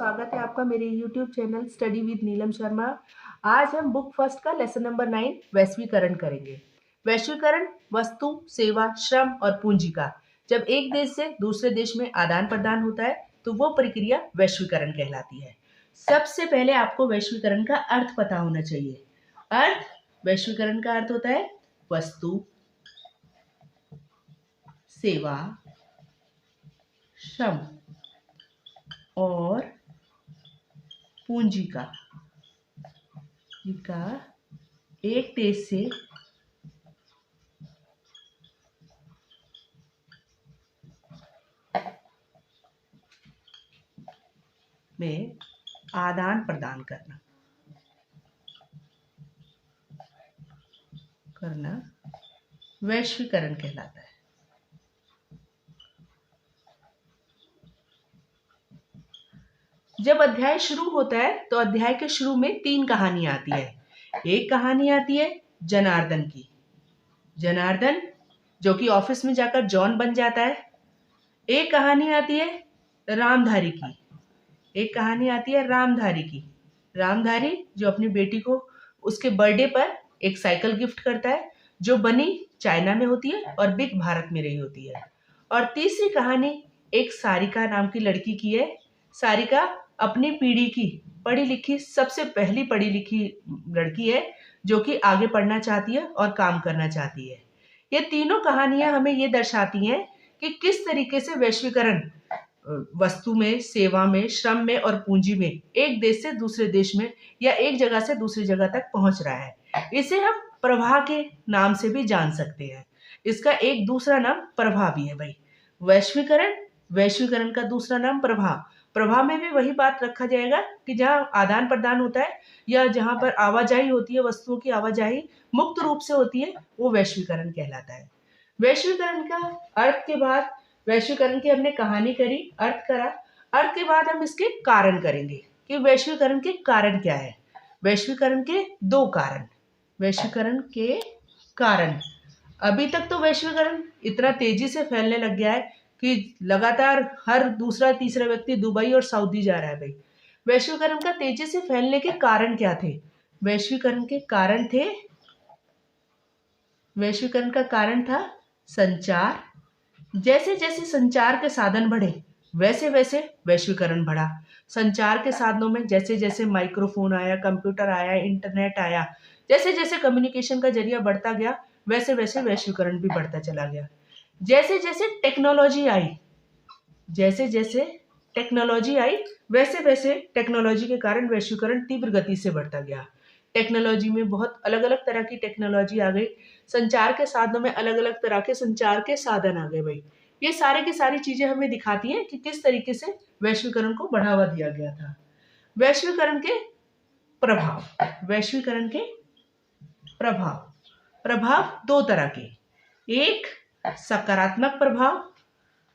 स्वागत है आपका मेरे YouTube channel study with Neelam Sharma. आज हम बुक फर्स्ट का लेसन नंबर 9 वैश्वीकरण करेंगे। वैश्वीकरण वस्तु, सेवा, श्रम और पूंजी का जब एक देश से दूसरे देश में आदान प्रदान होता है तो वो प्रक्रिया वैश्वीकरण कहलाती है। सबसे पहले आपको वैश्वीकरण का अर्थ पता होना चाहिए। वैश्वीकरण का अर्थ होता है वस्तु, सेवा, श्रम और पूंजी का एक देश से में आदान प्रदान करना वैश्वीकरण कहलाता है। जब अध्याय शुरू होता है तो अध्याय के शुरू में 3 कहानियां आती है। एक कहानी आती है जनार्दन की, जनार्दन जो कि ऑफिस में जाकर जॉन बन जाता है। एक कहानी आती है रामधारी की, एक कहानी आती है रामधारी की। रामधारी जो अपनी बेटी को उसके बर्थडे पर एक साइकिल गिफ्ट करता है जो बनी चाइना में होती है और बिक भारत में रही होती है। और तीसरी कहानी एक सारिका नाम की लड़की की है। सारिका अपनी पीढ़ी की पढ़ी लिखी सबसे पहली पढ़ी लिखी लड़की है जो कि आगे पढ़ना चाहती है और काम करना चाहती है। ये तीनों कहानियां हमें ये दर्शाती हैं कि किस तरीके से वैश्वीकरण वस्तु में, सेवा में, श्रम में और पूंजी में एक देश से दूसरे देश में या एक जगह से दूसरी जगह तक पहुंच रहा है। इसे हम प्रवाह के नाम से भी जान सकते हैं। इसका एक दूसरा नाम प्रवाह भी है भाई। वैश्वीकरण का दूसरा नाम प्रवाह। प्रवाह में भी वही बात रखा जाएगा कि जहां आदान प्रदान होता है या जहां पर आवाजाही होती है, वस्तुओं की आवाजाही मुक्त रूप से होती है, वो वैश्वीकरण कहलाता है। वैश्वीकरण का अर्थ के बाद, वैश्वीकरण की हमने कहानी करी, अर्थ करा। अर्थ के बाद हम इसके कारण करेंगे कि वैश्वीकरण के कारण क्या है। वैश्वीकरण के 2 कारण। वैश्वीकरण के कारण, अभी तक तो वैश्वीकरण इतना तेजी से फैलने लग गया है कि लगातार हर दूसरा तीसरा व्यक्ति दुबई और सऊदी जा रहा है भाई। वैश्वीकरण का तेजी से फैलने के कारण क्या थे? वैश्वीकरण के कारण थे, वैश्वीकरण का कारण था संचार। जैसे जैसे संचार के साधन बढ़े वैसे वैसे वैश्वीकरण बढ़ा। संचार के साधनों में जैसे जैसे माइक्रोफोन आया, कंप्यूटर आया, इंटरनेट आया, जैसे जैसे कम्युनिकेशन का जरिया बढ़ता गया वैसे वैसे वैश्वीकरण भी बढ़ता चला गया। जैसे जैसे टेक्नोलॉजी आई, जैसे जैसे टेक्नोलॉजी आई वैसे वैसे टेक्नोलॉजी के कारण वैश्वीकरण तीव्र गति से बढ़ता गया। टेक्नोलॉजी में बहुत अलग अलग तरह की टेक्नोलॉजी आ गई। संचार के साधनों में अलग अलग तरह के संचार के साधन आ गए भाई। ये सारे की सारी चीजें हमें दिखाती हैं कि किस तरीके से वैश्वीकरण को बढ़ावा दिया गया था। वैश्वीकरण के प्रभाव। वैश्वीकरण के प्रभाव, प्रभाव 2 तरह के। एक सकारात्मक प्रभाव।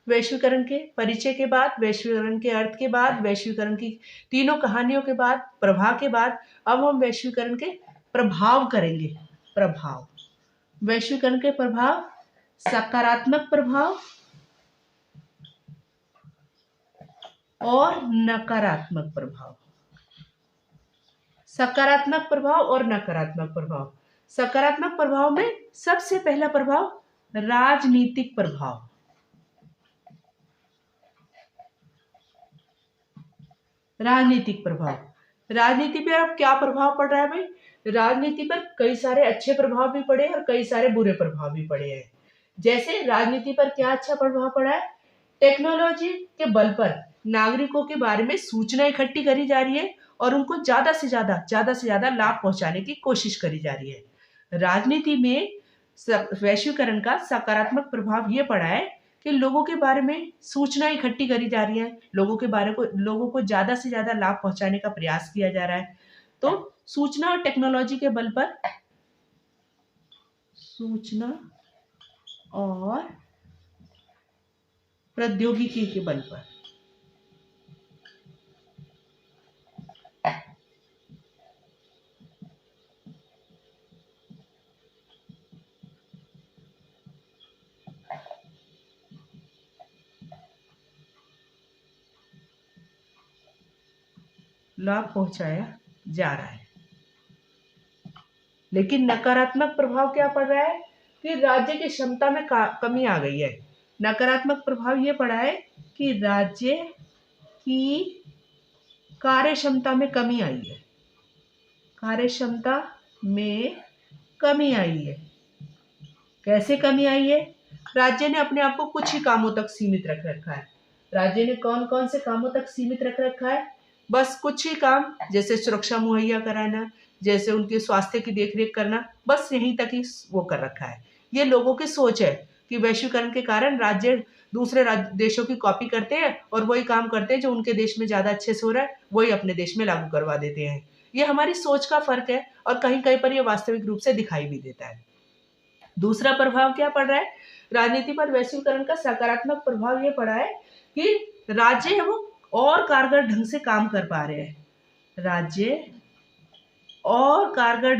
वैश्वीकरण के परिचय के बाद, वैश्वीकरण के अर्थ के बाद, वैश्वीकरण की तीनों कहानियों के बाद, प्रभाव के बाद अब हम वैश्वीकरण के प्रभाव करेंगे। प्रभाव, वैश्वीकरण के प्रभाव, सकारात्मक प्रभाव और नकारात्मक प्रभाव। सकारात्मक प्रभाव और नकारात्मक प्रभाव। सकारात्मक प्रभाव में सबसे पहला प्रभाव राजनीतिक प्रभाव। राजनीतिक प्रभाव, राजनीति पर अब क्या प्रभाव पड़ रहा है भाई? राजनीति पर कई सारे अच्छे प्रभाव भी पड़े और कई सारे बुरे प्रभाव भी पड़े हैं। जैसे राजनीति पर क्या अच्छा प्रभाव पड़ा है? टेक्नोलॉजी के बल पर नागरिकों के बारे में सूचना इकट्ठी करी जा रही है और उनको ज्यादा से ज्यादा लाभ पहुंचाने की कोशिश करी जा रही है। राजनीति में वैश्वीकरण का सकारात्मक प्रभाव ये पड़ा है कि लोगों के बारे में सूचना इकट्ठी करी जा रही है, लोगों को ज्यादा से ज्यादा लाभ पहुंचाने का प्रयास किया जा रहा है। तो सूचना और टेक्नोलॉजी के बल पर, सूचना और प्रौद्योगिकी के बल पर लाभ पहुंचाया जा रहा है। लेकिन नकारात्मक प्रभाव क्या पड़ रहा है कि राज्य की क्षमता में कमी आ गई है। नकारात्मक प्रभाव ये पड़ा है कि राज्य की कार्य क्षमता में कमी आई है। कार्य क्षमता में कमी आई है। कैसे कमी आई है? राज्य ने अपने आप को कुछ ही कामों तक सीमित रख रखा है। राज्य ने कौन कौन से कामों तक सीमित रख रखा है? बस कुछ ही काम, जैसे सुरक्षा मुहैया कराना, जैसे उनके स्वास्थ्य की देखरेख करना, बस यहीं तक ही वो कर रखा है। ये लोगों की सोच है कि वैश्वीकरण के कारण राज्य दूसरे देशों की कॉपी करते हैं और वही काम करते हैं जो उनके देश में ज्यादा अच्छे से हो रहा है, वही अपने देश में लागू करवा देते हैं। ये हमारी सोच का फर्क है और कहीं कहीं पर ये वास्तविक रूप से दिखाई भी देता है। दूसरा प्रभाव क्या पड़ रहा है राजनीति पर वैश्वीकरण का? सकारात्मक प्रभाव ये पड़ा है कि राज्य है वो और कारगर ढंग से काम कर पा रहे हैं। राज्य और कारगर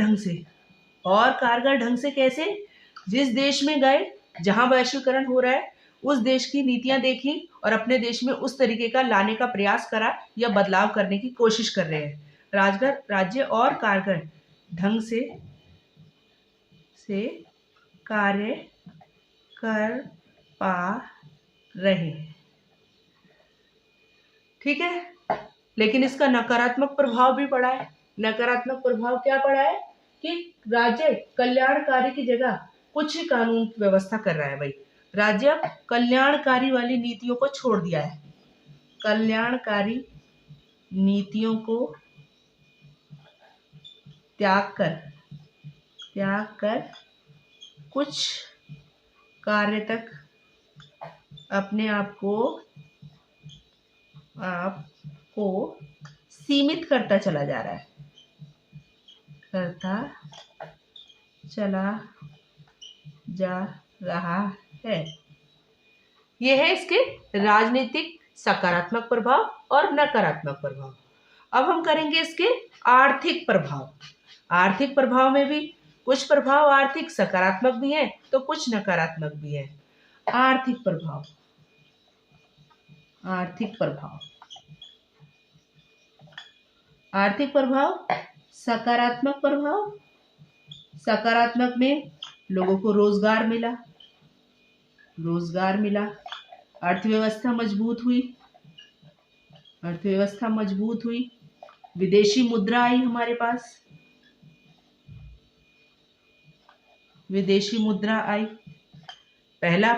ढंग से कैसे? जिस देश में गए जहां वैश्वीकरण हो रहा है उस देश की नीतियां देखी और अपने देश में उस तरीके का लाने का प्रयास करा या बदलाव करने की कोशिश कर रहे हैं। राज्य और कारगर ढंग से कार्य कर पा रहे हैं। ठीक है, लेकिन इसका नकारात्मक प्रभाव भी पड़ा है। नकारात्मक प्रभाव क्या पड़ा है कि राज्य कल्याणकारी की जगह कुछ ही कानून व्यवस्था कर रहा है। भाई, राज्य कल्याणकारी वाली नीतियों को छोड़ दिया है। कल्याणकारी नीतियों को त्याग कर कुछ कार्य तक अपने आप को सीमित करता चला जा रहा है। यह है इसके राजनीतिक सकारात्मक प्रभाव और नकारात्मक प्रभाव। अब हम करेंगे इसके आर्थिक प्रभाव। आर्थिक प्रभाव में भी कुछ प्रभाव आर्थिक सकारात्मक भी है तो कुछ नकारात्मक भी है। आर्थिक प्रभाव सकारात्मक में लोगों को रोजगार मिला, अर्थव्यवस्था मजबूत हुई, विदेशी मुद्रा आई हमारे पास, पहला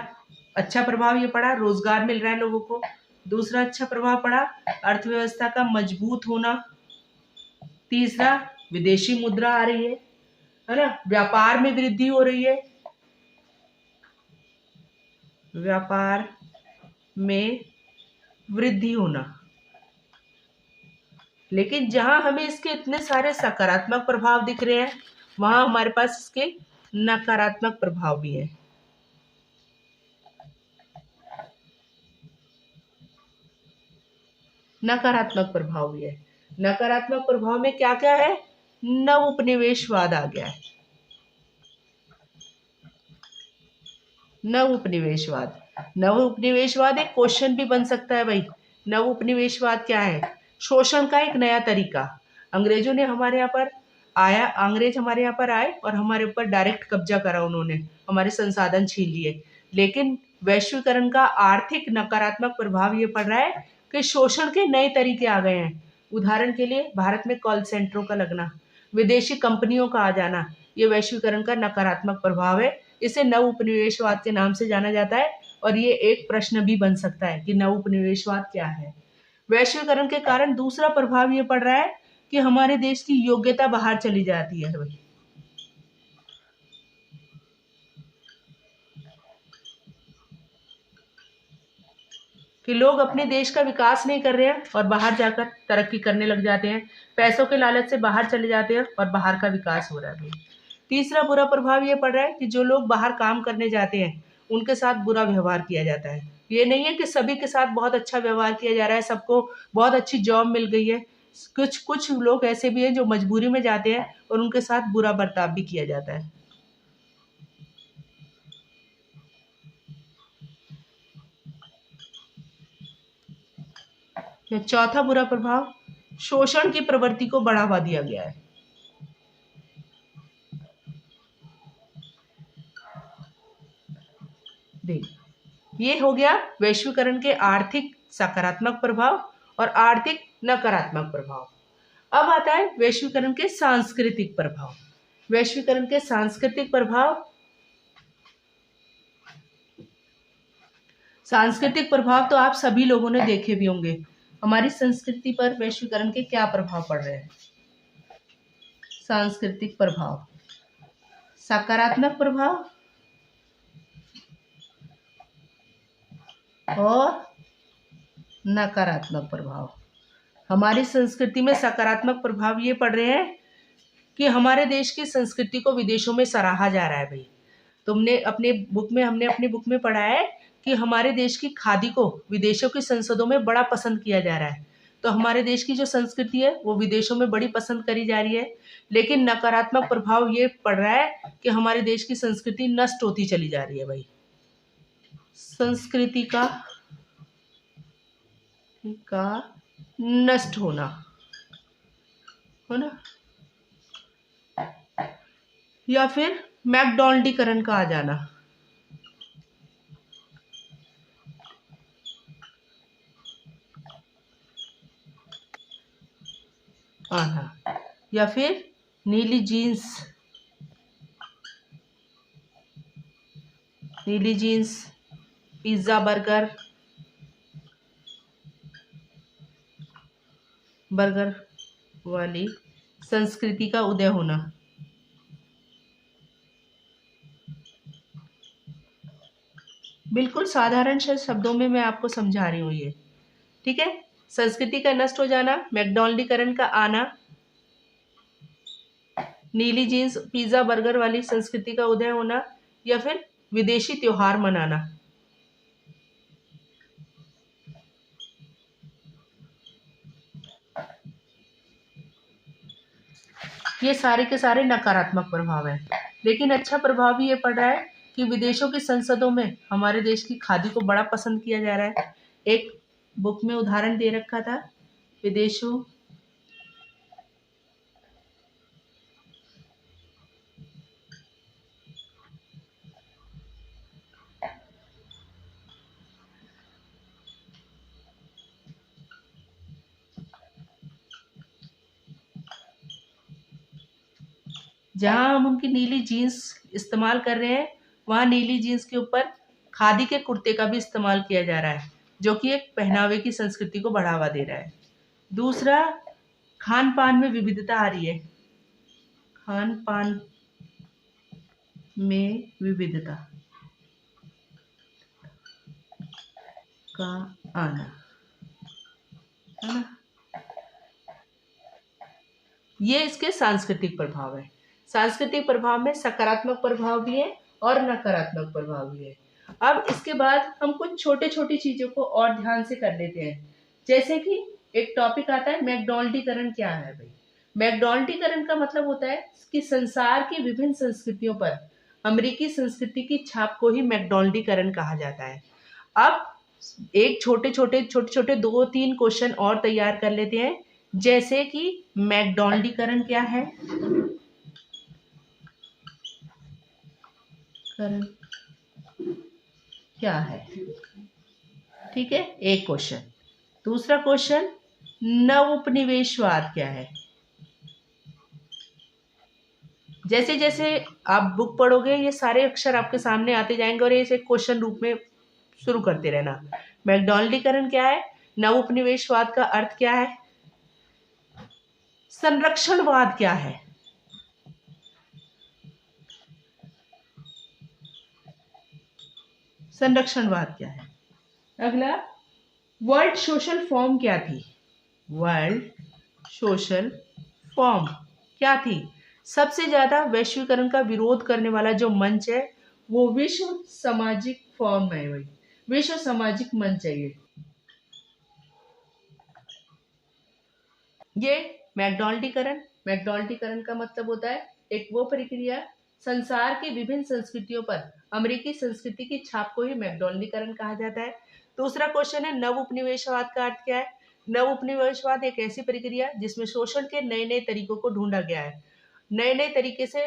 अच्छा प्रभाव ये पड़ा, रोजगार मिल रहा है लोगों को। दूसरा अच्छा प्रभाव पड़ा, अर्थव्यवस्था का मजबूत होना। तीसरा, विदेशी मुद्रा आ रही है ना, व्यापार में वृद्धि हो रही है, व्यापार में वृद्धि होना। लेकिन जहां हमें इसके इतने सारे सकारात्मक प्रभाव दिख रहे हैं वहां हमारे पास इसके नकारात्मक प्रभाव भी है। नकारात्मक प्रभाव में क्या क्या है? नव उपनिवेशवाद आ गया है। नव उपनिवेशवाद एक क्वेश्चन भी बन सकता है भाई। नव उपनिवेशवाद क्या है? शोषण का एक नया तरीका। अंग्रेज हमारे यहाँ पर आए और हमारे ऊपर डायरेक्ट कब्जा करा उन्होंने, हमारे संसाधन छीन लिए। लेकिन वैश्वीकरण का आर्थिक नकारात्मक प्रभाव ये पड़ रहा है कि शोषण के नए तरीके आ गए हैं। उदाहरण के लिए भारत में कॉल सेंटरों का लगना, विदेशी कंपनियों का आ जाना, ये वैश्वीकरण का नकारात्मक प्रभाव है। इसे नव उपनिवेशवाद के नाम से जाना जाता है और ये एक प्रश्न भी बन सकता है कि नव उपनिवेशवाद क्या है। वैश्वीकरण के कारण दूसरा प्रभाव ये पड़ रहा है कि हमारे देश की योग्यता बाहर चली जाती है भाई। कि लोग अपने देश का विकास नहीं कर रहे हैं और बाहर जाकर तरक्की करने लग जाते हैं, पैसों के लालच से बाहर चले जाते हैं और बाहर का विकास हो रहा है। तीसरा बुरा प्रभाव ये पड़ रहा है कि जो लोग बाहर काम करने जाते हैं उनके साथ बुरा व्यवहार किया जाता है। ये नहीं है कि सभी के साथ बहुत अच्छा व्यवहार किया जा रहा है, सबको बहुत अच्छी जॉब मिल गई है। कुछ लोग ऐसे भी हैं जो मजबूरी में जाते हैं और उनके साथ बुरा बर्ताव भी किया जाता है। चौथा बुरा प्रभाव शोषण की प्रवृत्ति को बढ़ावा दिया गया है। देख, ये हो गया वैश्वीकरण के आर्थिक सकारात्मक प्रभाव और आर्थिक नकारात्मक प्रभाव। अब आता है वैश्वीकरण के सांस्कृतिक प्रभाव। वैश्वीकरण के सांस्कृतिक प्रभाव, सांस्कृतिक प्रभाव तो आप सभी लोगों ने देखे भी होंगे। हमारी संस्कृति पर वैश्वीकरण के क्या प्रभाव पड़ रहे हैं? सांस्कृतिक प्रभाव, सकारात्मक प्रभाव और नकारात्मक प्रभाव। हमारी संस्कृति में सकारात्मक प्रभाव ये पड़ रहे हैं कि हमारे देश की संस्कृति को विदेशों में सराहा जा रहा है। भाई, हमने अपनी बुक में पढ़ा है कि हमारे देश की खादी को विदेशों की संसदों में बड़ा पसंद किया जा रहा है। तो हमारे देश की जो संस्कृति है वो विदेशों में बड़ी पसंद करी जा रही है। लेकिन नकारात्मक प्रभाव ये पड़ रहा है कि हमारे देश की संस्कृति नष्ट होती चली जा रही है। भाई, संस्कृति का नष्ट होना, हो ना, या फिर मैकडॉनल्डीकरण का आ जाना। या फिर नीली जीन्स, पिज्जा, बर्गर वाली संस्कृति का उदय होना। बिल्कुल साधारण शब्दों में मैं आपको समझा रही हूँ ये, ठीक है। संस्कृति का नष्ट हो जाना, मैकडॉनल्डीकरण का आना, नीली जीन्स, पिज्जा, बर्गर वाली संस्कृति का उदय होना, या फिर विदेशी त्योहार मनाना। ये सारे के सारे नकारात्मक प्रभाव हैं। लेकिन अच्छा प्रभाव भी ये पड़ रहा है कि विदेशों की संसदों में हमारे देश की खादी को बड़ा पसंद किया जा रहा है। एक बुक में उदाहरण दे रखा था, विदेशों जहां हम उनकी नीली जीन्स इस्तेमाल कर रहे हैं, वहां नीली जीन्स के ऊपर खादी के कुर्ते का भी इस्तेमाल किया जा रहा है, जो कि एक पहनावे की संस्कृति को बढ़ावा दे रहा है। दूसरा, खान पान में विविधता आ रही है। खान पान में विविधता का आना, है ना, ये इसके सांस्कृतिक प्रभाव है। सांस्कृतिक प्रभाव में सकारात्मक प्रभाव भी है और नकारात्मक प्रभाव भी है। अब इसके बाद हम कुछ छोटे छोटी चीजों को और ध्यान से कर लेते हैं। जैसे कि एक टॉपिक आता है मैकडॉनल्डीकरण क्या है। भाई, मैकडॉनल्डीकरण का मतलब होता है कि संसार की विभिन्न संस्कृतियों पर अमेरिकी संस्कृति की छाप को ही मैकडॉनल्डीकरण कहा जाता है। अब एक छोटे छोटे 2-3 क्वेश्चन और तैयार कर लेते हैं। जैसे कि मैकडॉनल्डीकरण क्या है, ठीक है, एक क्वेश्चन। दूसरा क्वेश्चन, नव उपनिवेशवाद क्या है। जैसे जैसे आप बुक पढ़ोगे ये सारे अक्षर आपके सामने आते जाएंगे और इसे क्वेश्चन रूप में शुरू करते रहना। मैकडॉनल्डीकरण क्या है, नव उपनिवेशवाद का अर्थ क्या है, संरक्षणवाद क्या है, संरक्षणवाद क्या है। अगला, वर्ल्ड सोशल फॉर्म क्या थी। वर्ल्ड सोशल फॉर्म क्या थी। सबसे ज्यादा वैश्वीकरण का विरोध करने वाला जो मंच है वो विश्व सामाजिक फॉर्म है। भाई, विश्व सामाजिक मंच है ये मैकडॉनल्डीकरण का मतलब होता है एक वो प्रक्रिया संसार की विभिन्न संस्कृतियों पर अमेरिकी संस्कृति की छाप को ही मैकडॉनल्डीकरण कहा जाता है। दूसरा क्वेश्चन है, नव उपनिवेशवाद का अर्थ क्या है। नव उपनिवेशवाद एक ऐसी प्रक्रिया जिसमें शोषण के नए नए तरीकों को ढूंढा गया है। नए नए तरीके से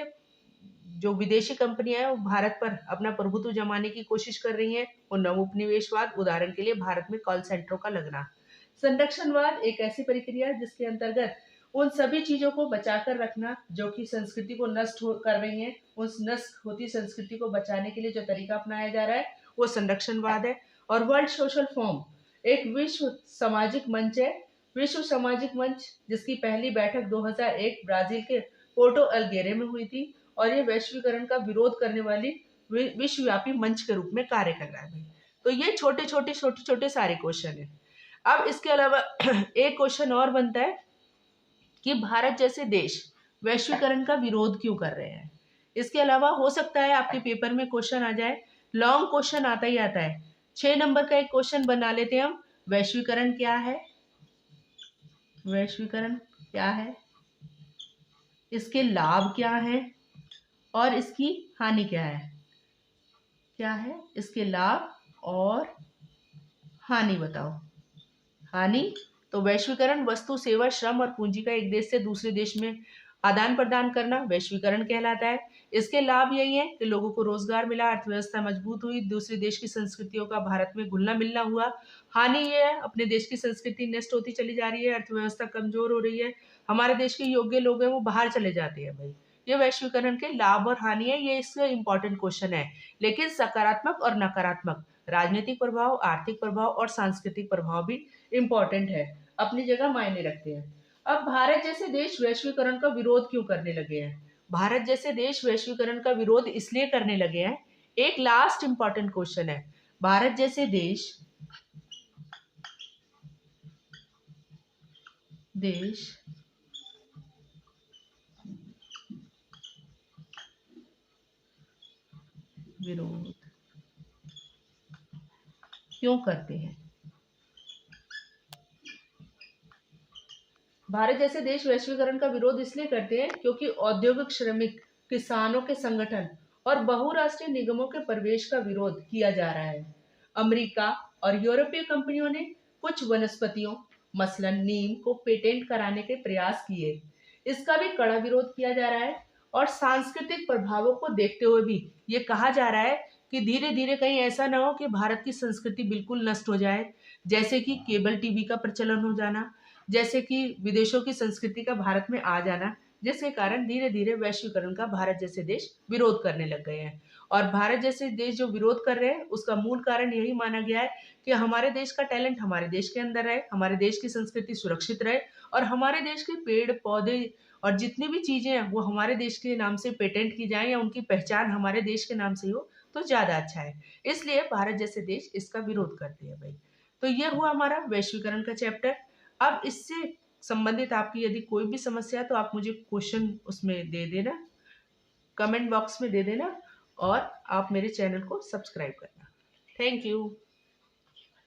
जो विदेशी कंपनियां हैं वो भारत पर अपना प्रभुत्व जमाने की कोशिश कर रही हैं। वो नव उपनिवेशवाद, उदाहरण के लिए भारत में कॉल सेंटरों का लगना। संरक्षणवाद एक ऐसी प्रक्रिया है जिसके अंतर्गत उन सभी चीजों को बचाकर रखना जो कि संस्कृति को कर रही हैं। उस नष्ट होती संस्कृति को बचाने के लिए जो तरीका अपनाया जा रहा है वो संरक्षणवाद है। और वर्ल्ड सोशल फोरम एक विश्व सामाजिक मंच है। विश्व सामाजिक मंच जिसकी पहली बैठक 2001 ब्राजील के पोर्टो अल्गेरे में हुई थी और ये वैश्वीकरण का विरोध करने वाली विश्वव्यापी मंच के रूप में कार्य कर रहा है। तो ये छोटे छोटे सारे क्वेश्चन है। अब इसके अलावा एक क्वेश्चन और बनता है कि भारत जैसे देश वैश्वीकरण का विरोध क्यों कर रहे हैं। इसके अलावा हो सकता है आपके पेपर में क्वेश्चन आ जाए, लॉन्ग क्वेश्चन आता ही आता है। 6 नंबर का एक क्वेश्चन बना लेते हैं हम। वैश्वीकरण क्या है, वैश्वीकरण क्या है, इसके लाभ क्या है और इसकी हानि क्या है। क्या है इसके लाभ और हानि बताओ। हानि तो वैश्वीकरण वस्तु, सेवा, श्रम और पूंजी का एक देश से दूसरे देश में आदान प्रदान करना वैश्वीकरण कहलाता है। इसके लाभ यही है कि लोगों को रोजगार मिला, अर्थव्यवस्था मजबूत हुई, दूसरे देश की संस्कृतियों का भारत में घुलना मिलना हुआ। हानि ये है अपने देश की संस्कृति नष्ट होती चली जा रही है, अर्थव्यवस्था कमजोर हो रही है, हमारे देश के योग्य लोग हैं वो बाहर चले जाते हैं। भाई ये वैश्वीकरण के लाभ और हानि है, ये इसका इंपॉर्टेंट क्वेश्चन है। लेकिन सकारात्मक और नकारात्मक राजनीतिक प्रभाव, आर्थिक प्रभाव और सांस्कृतिक प्रभाव भी इंपॉर्टेंट है, अपनी जगह मायने रखते हैं। अब भारत जैसे देश वैश्वीकरण का विरोध क्यों करने लगे हैं। भारत जैसे देश वैश्वीकरण का विरोध इसलिए करने लगे हैं। एक लास्ट इंपॉर्टेंट क्वेश्चन है, भारत जैसे देश विरोध क्यों करते हैं। भारत जैसे देश वैश्वीकरण का विरोध इसलिए करते हैं क्योंकि औद्योगिक, श्रमिक, किसानों के संगठन और बहुराष्ट्रीय निगमों के प्रवेश का विरोध किया जा रहा है। अमेरिका और यूरोपीय कंपनियों ने कुछ वनस्पतियों मसलन नीम को पेटेंट कराने के प्रयास किए। इसका भी कड़ा विरोध किया जा रहा है और सांस्कृतिक प्रभावों को देखते हुए भी ये कहा जा रहा है कि धीरे धीरे कहीं ऐसा ना हो कि भारत की संस्कृति बिल्कुल नष्ट हो जाए, जैसे कि केबल टीवी का प्रचलन हो जाना, जैसे कि विदेशों की संस्कृति का भारत में आ जाना, जिसके कारण धीरे धीरे वैश्वीकरण का भारत जैसे देश विरोध करने लग गए हैं। और भारत जैसे देश जो विरोध कर रहे हैं उसका मूल कारण यही माना गया है कि हमारे देश का टैलेंट हमारे देश के अंदर रहे, हमारे देश की संस्कृति सुरक्षित रहे और हमारे देश के पेड़ पौधे और जितनी भी चीजें हैं वो हमारे देश के नाम से पेटेंट की जाए या उनकी पहचान हमारे देश के नाम से हो तो ज्यादा अच्छा है। इसलिए भारत जैसे देश इसका विरोध करते हैं। भाई तो ये हुआ हमारा वैश्वीकरण का चैप्टर। अब इससे संबंधित आपकी यदि कोई भी समस्या है तो आप मुझे क्वेश्चन उसमें दे देना, कमेंट बॉक्स में दे देना और आप मेरे चैनल को सब्सक्राइब करना। Thank you.